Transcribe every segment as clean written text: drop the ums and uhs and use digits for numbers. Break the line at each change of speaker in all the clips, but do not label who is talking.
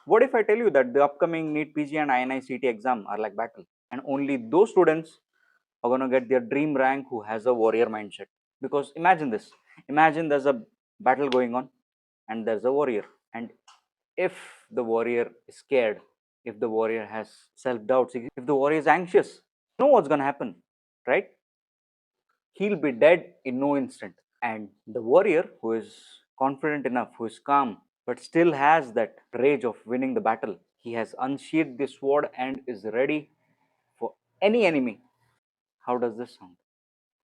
What if I tell you that the upcoming NEET PG and INICET exam are like battle, and only those students are going to get their dream rank who has a warrior mindset? Because imagine this, imagine there's a battle going on and there's a warrior, and if the warrior is scared, if the warrior has self doubts, if the warrior is anxious, you know what's going to happen, right? He'll be dead in no instant. And the warrior who is confident enough, who is calm, but still has that rage of winning the battle, he has unsheathed the sword and is ready for any enemy. How does this sound?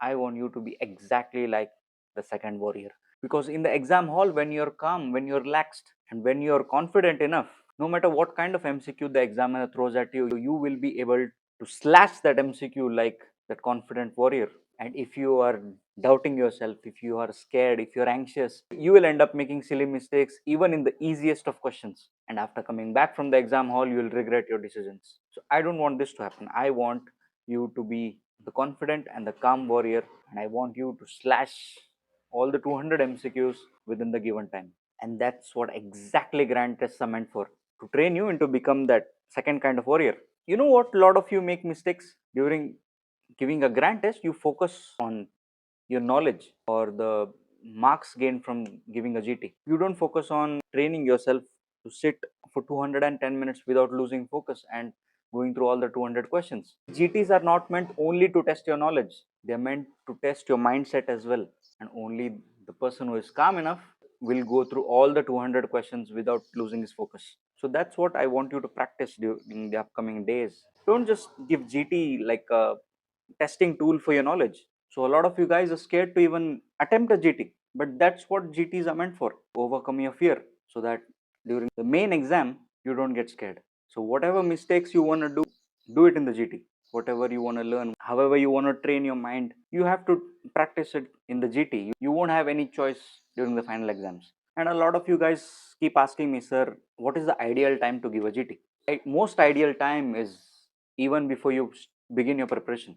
I want you to be exactly like the second warrior. Because in the exam hall, when you're calm, when you're relaxed, and when you're confident enough, no matter what kind of MCQ the examiner throws at you, you will be able to slash that MCQ like that confident warrior. And if you are doubting yourself, if you are scared, if you're anxious, you will end up making silly mistakes even in the easiest of questions. And after coming back from the exam hall, you will regret your decisions. So I don't want this to happen. I want you to be the confident and the calm warrior, and I want you to slash all the 200 MCQs within the given time. And that's what exactly grand tests are meant for, to train you into become that second kind of warrior. You know what, a lot of you make mistakes during giving a grand test. You focus on your knowledge or the marks gained from giving a GT. You don't focus on training yourself to sit for 210 minutes without losing focus and going through all the 200 questions. GTs are not meant only to test your knowledge, they're meant to test your mindset as well. And only the person who is calm enough will go through all the 200 questions without losing his focus. So that's what I want you to practice during the upcoming days. Don't just give GT like a testing tool for your knowledge. So a lot of you guys are scared to even attempt a GT, but that's what GTs are meant for. Overcome your fear so that during the main exam you don't get scared. So whatever mistakes you want to do it in the GT. Whatever you want to learn, however you want to train your mind, you have to practice it in the GT. You won't have any choice during the final exams. And a lot of you guys keep asking me, sir, what is the ideal time to give a GT? Most ideal time is even before you begin your preparation.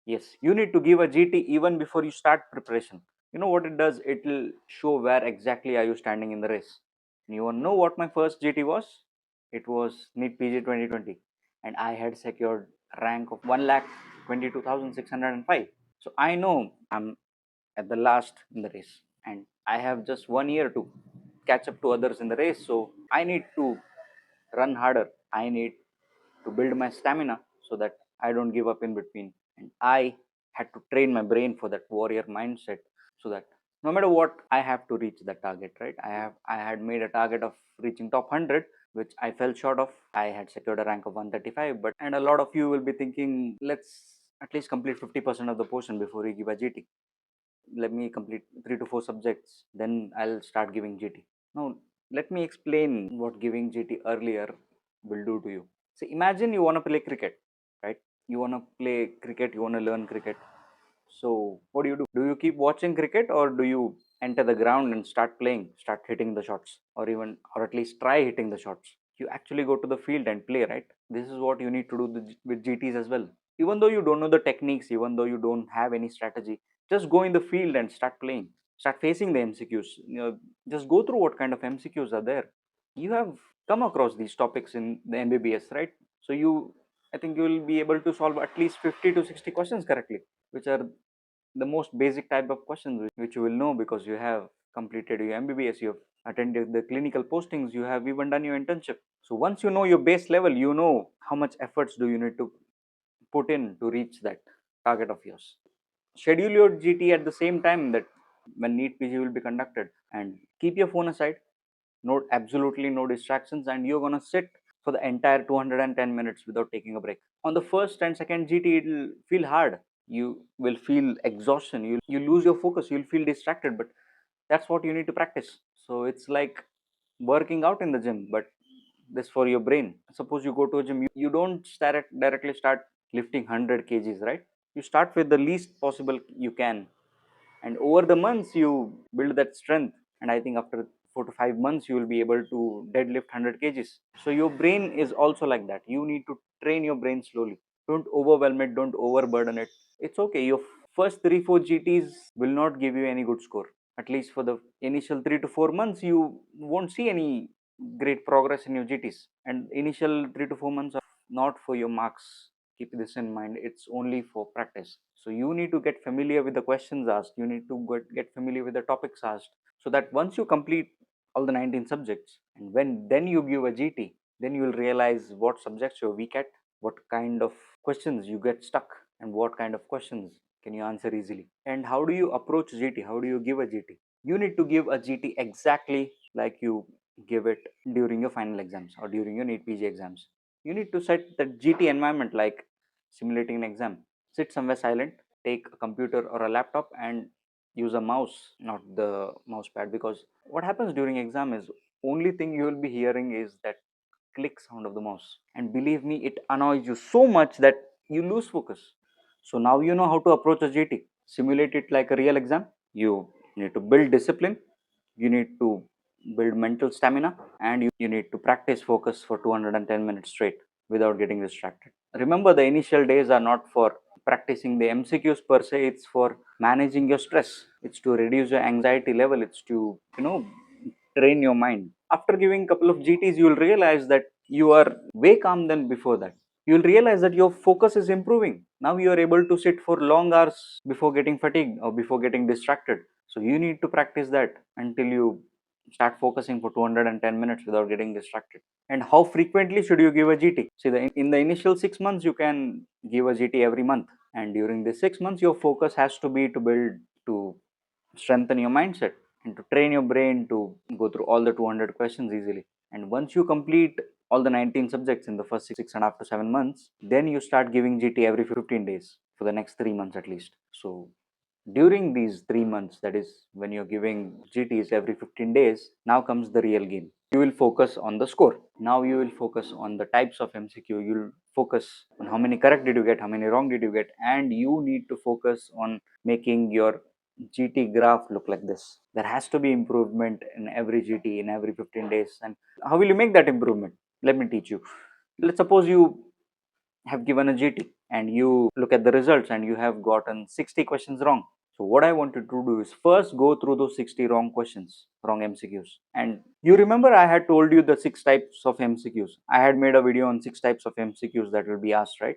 Yes, you need to give a GT even before you start preparation. You know what it does? It will show where exactly are you standing in the race. And you want to know what my first GT was? It was NEET PG 2020, and I had secured a rank of 1,22,605. So I know I'm at the last in the race, and I have just 1 year to catch up to others in the race. So I need to run harder. I need to build my stamina so that I don't give up in between. And I had to train my brain for that warrior mindset so that no matter what, I have to reach that target, right? I had made a target of reaching top 100, which I fell short of. I had secured a rank of 135, but and a lot of you will be thinking, let's at least complete 50% of the portion before you give a GT. Let me complete 3 to 4 subjects, then I'll start giving GT. Now, let me explain what giving GT earlier will do to you. So, imagine you want to play cricket, right? You want to play cricket, you want to learn cricket. So, what do? Do you keep watching cricket or do you enter the ground and start playing, start hitting the shots, or even, or at least try hitting the shots? You actually go to the field and play, right? This is what you need to do with GTs as well. Even though you don't know the techniques, even though you don't have any strategy, just go in the field and start playing. Start facing the MCQs. Just go through what kind of MCQs are there. You have come across these topics in the MBBS, right? So I think you will be able to solve at least 50 to 60 questions correctly, which are the most basic type of questions which you will know because you have completed your MBBS, you have attended the clinical postings, you have even done your internship. So once you know your base level, you know how much efforts do you need to put in to reach that target of yours. Schedule your GT at the same time that when NEET PG will be conducted, and keep your phone aside. No, absolutely no distractions, and you're gonna sit for the entire 210 minutes without taking a break. On the first and second GT, it'll feel hard. You will feel exhaustion. You lose your focus. You'll feel distracted, but that's what you need to practice. So it's like working out in the gym, but this for your brain. Suppose you go to a gym, you don't directly start lifting 100 kgs, right? You start with the least possible you can, and over the months you build that strength, and I think after 4 to 5 months you will be able to deadlift 100 kgs. So your brain is also like that. You need to train your brain slowly. Don't overwhelm it, don't overburden it. It's okay, your first 3 4 GTs will not give you any good score. At least for the initial 3 to 4 months you won't see any great progress in your GTs. And initial 3 to 4 months are not for your marks. Keep this in mind. It's only for practice. So you need to get familiar with the questions asked. You need to get familiar with the topics asked, so that once you complete all the 19 subjects, and when then you give a GT, then you will realize what subjects you're weak at, what kind of questions you get stuck, and what kind of questions can you answer easily. And how do you approach GT? How do you give a GT? You need to give a GT exactly like you give it during your final exams or during your NEET PG exams. You need to set the GT environment like simulating an exam. Sit somewhere silent, take a computer or a laptop and use a mouse, not the mouse pad, because what happens during exam is only thing you will be hearing is that click sound of the mouse, and believe me, it annoys you so much that you lose focus. So now you know how to approach a GT. Simulate it like a real exam. You need to build discipline, you need to build mental stamina, and you need to practice focus for 210 minutes straight without getting distracted. Remember, the initial days are not for practicing the MCQs per se, it's for managing your stress, it's to reduce your anxiety level, it's to train your mind. After giving a couple of GTs, you will realize that you are way calm than before that. You will realize that your focus is improving. Now you are able to sit for long hours before getting fatigued or before getting distracted. So you need to practice that until you start focusing for 210 minutes without getting distracted. And how frequently should you give a GT? See, in the initial 6 months, you can give a GT every month. And during the 6 months, your focus has to be to build, to strengthen your mindset and to train your brain to go through all the 200 questions easily. And once you complete all the 19 subjects in the first 6.5 to 7 months, then you start giving GT every 15 days for the next 3 months at least. So during these 3 months, that is when you're giving GTs every 15 days, now comes the real game. You will focus on the score. Now you will focus on the types of MCQ. You'll focus on how many correct did you get, how many wrong did you get, and you need to focus on making your GT graph look like this. There has to be improvement in every GT in every 15 days. And how will you make that improvement? Let me teach you. Let's suppose you have given a GT and you look at the results and you have gotten 60 questions wrong. So what I wanted to do is first go through those 60 wrong questions, wrong MCQs. And you remember I had told you the 6 types of MCQs. I had made a video on 6 types of MCQs that will be asked, right?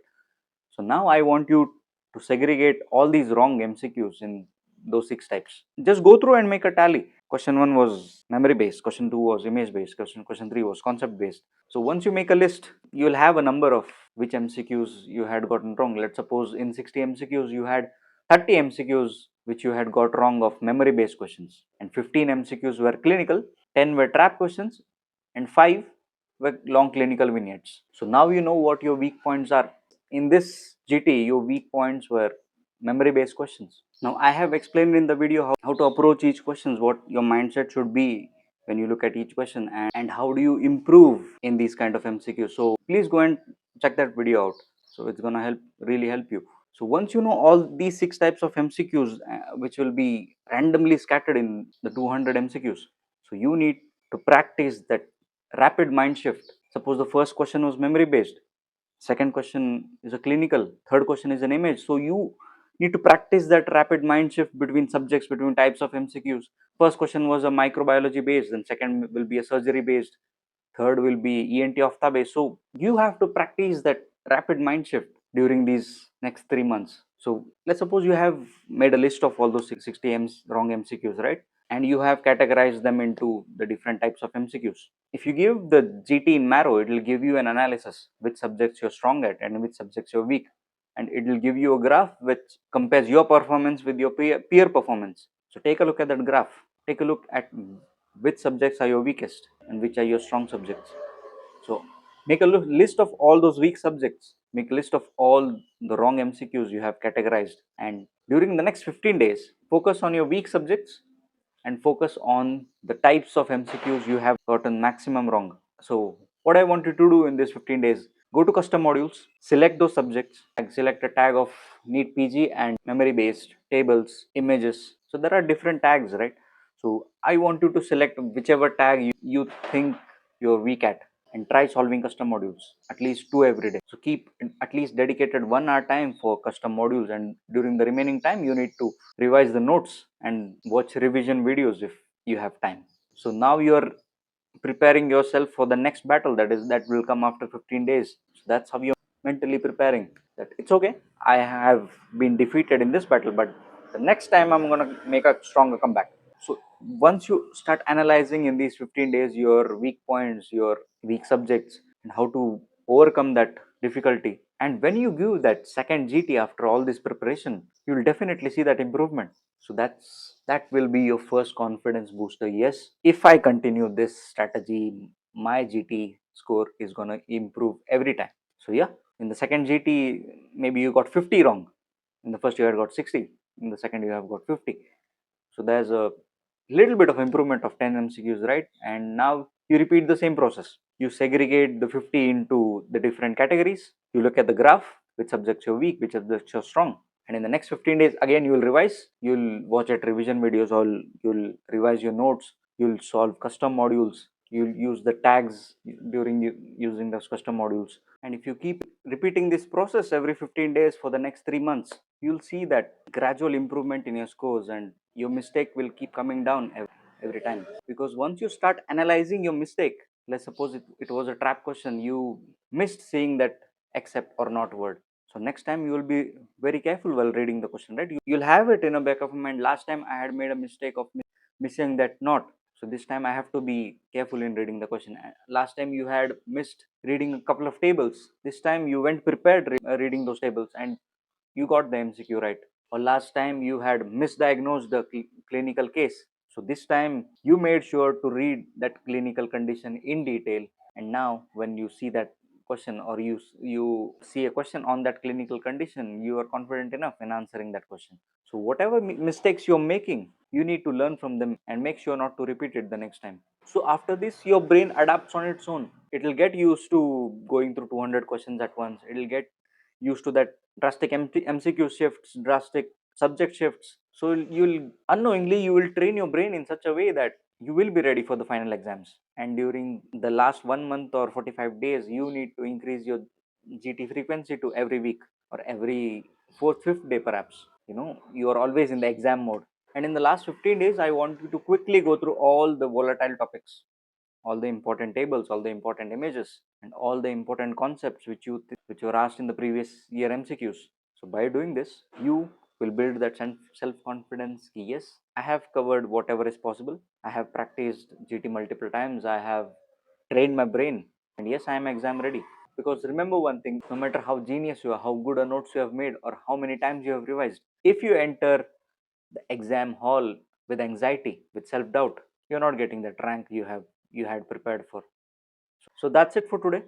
So now I want you to segregate all these wrong MCQs in those 6 types. Just go through and make a tally. Question 1 was memory based, question 2 was image based, question 3 was concept based. So once you make a list, you will have a number of which MCQs you had gotten wrong. Let's suppose in 60 MCQs you had 30 MCQs which you had got wrong of memory based questions, and 15 MCQs were clinical, 10 were trap questions, and 5 were long clinical vignettes. So now you know what your weak points are. In this GT, your weak points were memory based questions. Now I have explained in the video how to approach each questions, what your mindset should be when you look at each question, and how do you improve in these kind of MCQs. So please go and check that video out. So it's gonna really help you. So once you know all these 6 types of MCQs, which will be randomly scattered in the 200 MCQs, so you need to practice that rapid mind shift. Suppose the first question was memory based, second question is a clinical, third question is an image. So you need to practice that rapid mind shift between subjects, between types of MCQs. First question was a microbiology based, then second will be a surgery based, third will be ENT ophtha based. So you have to practice that rapid mind shift during these next 3 months. So let's suppose you have made a list of all those 60 wrong MCQs, right? And you have categorized them into the different types of MCQs. If you give the GT in marrow, it will give you an analysis which subjects you're strong at and which subjects you're weak. And it will give you a graph which compares your performance with your peer performance. So take a look at that graph. Take a look at which subjects are your weakest and which are your strong subjects. So make a list of all those weak subjects, make a list of all the wrong MCQs you have categorized, and during the next 15 days, focus on your weak subjects and focus on the types of MCQs you have gotten maximum wrong. So what I want you to do in this 15 days, go to custom modules, select those subjects, select a tag of NEET PG and memory based, tables, images. So there are different tags, right? So I want you to select whichever tag you think you're weak at and try solving custom modules, at least 2 every day. So keep at least dedicated 1 hour time for custom modules, and during the remaining time you need to revise the notes and watch revision videos if you have time. So now you're preparing yourself for the next battle that will come after 15 days. So that's how you're mentally preparing, that it's okay, I have been defeated in this battle, but the next time I'm going to make a stronger comeback. So once you start analyzing in these 15 days your weak points, your weak subjects, and how to overcome that difficulty, and when you give that second GT after all this preparation, you'll definitely see that improvement. So that will be your first confidence booster. Yes, if I continue this strategy, my GT score is going to improve every time. So yeah, in the second GT, maybe you got 50 wrong. In the first you had got 60. In the second you have got 50. So there's a little bit of improvement of 10 MCQs, right? And now you repeat the same process. You segregate the 50 into the different categories. You look at the graph, which subjects you're weak, which subjects you're strong. And in the next 15 days, again, you will revise. You'll watch at revision videos, or you'll revise your notes. You'll solve custom modules. You'll use the tags during using those custom modules. And if you keep repeating this process every 15 days for the next 3 months, you'll see that gradual improvement in your scores, and your mistake will keep coming down every time. Because once you start analyzing your mistake, let's suppose it was a trap question, you missed saying that accept or not word. So next time you will be very careful while reading the question, right? You'll have it in a back of mind. Last time I had made a mistake of missing that not. So this time I have to be careful in reading the question. Last time you had missed reading a couple of tables. This time you went prepared reading those tables, and you got the MCQ right. Or last time you had misdiagnosed the clinical case. So this time you made sure to read that clinical condition in detail. And now when you see that question, or you see a question on that clinical condition, you are confident enough in answering that question. So whatever mistakes you're making, you need to learn from them and make sure not to repeat it the next time. So after this, your brain adapts on its own. It will get used to going through 200 questions at once. It will get used to that drastic MCQ shifts, drastic subject shifts. So you'll unknowingly you will train your brain in such a way that you will be ready for the final exams. And during the last 1 month or 45 days, you need to increase your GT frequency to every week or every fourth, fifth day perhaps. You are always in the exam mode. And in the last 15 days, I want you to quickly go through all the volatile topics, all the important tables, all the important images, and all the important concepts which were asked in the previous year MCQs. So by doing this, you will build that self confidence. Yes, I have covered whatever is possible. I have practiced GT multiple times. I have trained my brain, and yes, I am exam ready. Because remember one thing: no matter how genius you are, how good a notes you have made, or how many times you have revised, if you enter the exam hall with anxiety, with self doubt, you're not getting that rank you had prepared for. So that's it for today.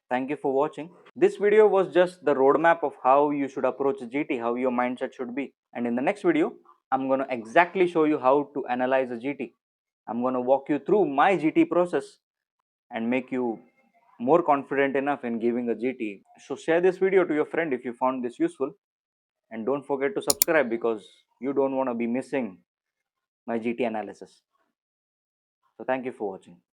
Thank you for watching. This video was just the roadmap of how you should approach GT, how your mindset should be. And in the next video, I'm going to exactly show you how to analyze a GT. I'm going to walk you through my GT process and make you more confident enough in giving a GT. So share this video to your friend if you found this useful, and don't forget to subscribe because you don't want to be missing my GT analysis. So thank you for watching.